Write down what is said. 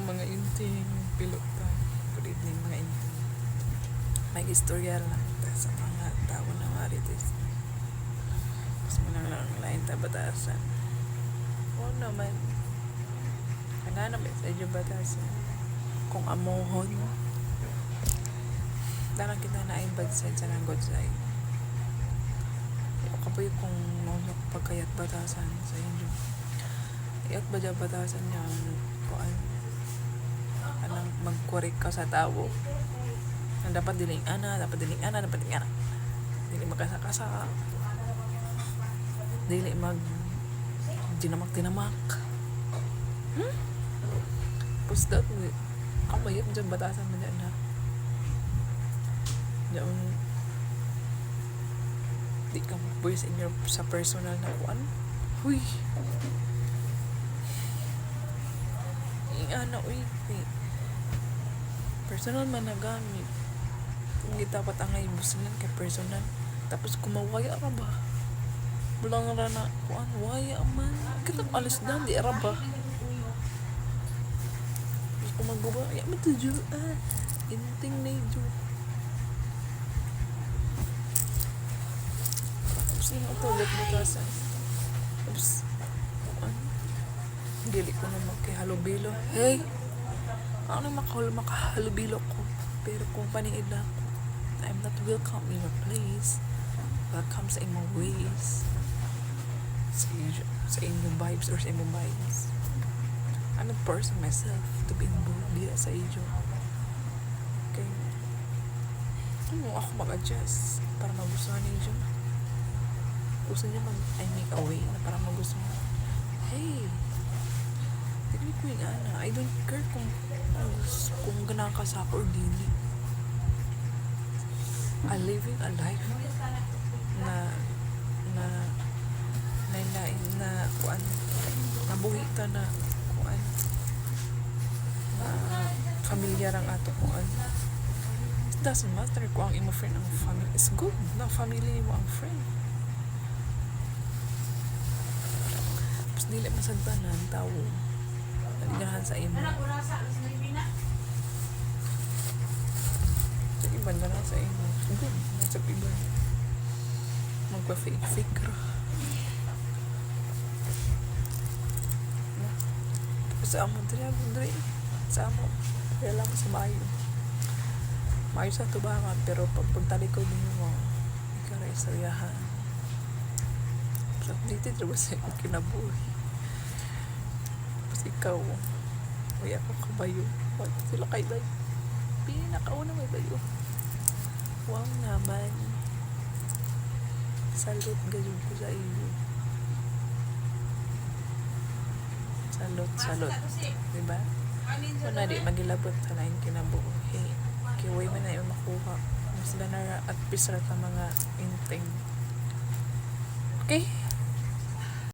mga inting pilot ta. Good evening mga inting. May istorya lang ta sa mga tao na marites. Mas mo lang lain ta batasan. Oo naman. Kana naman sa inyo batasan. Kung amohon. Darang kita na ay badside sa nang good side. Kapoy kung maunok pagkayat batasan sa inyo. Iyat ba dyan batasan niya kuan anang mag-correct ka sa tao na dapat diling ana dili magkasakasa dili mag dinamak tapos that kamayat dyan batasan mo dyan na dyan di ka mag-voice in your sa personal na kuan huy ana uy personal man nagamit kung dapat ang ibusilan kay personal tapos kumawaya ka ba bulang ra na kuan waya man kita alis dan di ra ba tapos kung magbuba ya matuju inting na jo tapos yung tulit butasan tapos dili ko na makihalubilo. Hey! Ako na makahalubilo ko. Pero kung paniid na ako, I'm not welcome in your place. Welcome sa imong ways. Sa inyong vibes or sa imong vibes. I'm not forcing myself to be involved diya sa iyo. Okay? Ano ako mag-adjust para magustuhan niyo. Gusto niya I make a way na para magustuhan. Hey! Dili ko yung ana. I don't care kung ganang ka sa or dili. I'm living a life na kuan nabuhi ta na kuan na familiar ang ato kuan. It doesn't matter kung ang imo friend ang family is good na family mo ang friend. Tapos dili masagtanan tao naligahan sa imo. Sa iba na lang sa imo. Good. Nasa iba. Magpa-fake ra. Sa amo dre. Sa amo. Kaya lang sa mayo. Mayo sa tubangan. Pero pag pagtalikod niyo mo, ikaw na istoryahan. So, dito diba sa kinabuhi. Ikaw uy ako kabayo sila kay bay pinakauna may bayo wow naman salute gayon ko sa iyo salute diba so na di magilabot sa lain kinabuhi kiway man na yung makuha mas ganara at pisra ka mga inting okay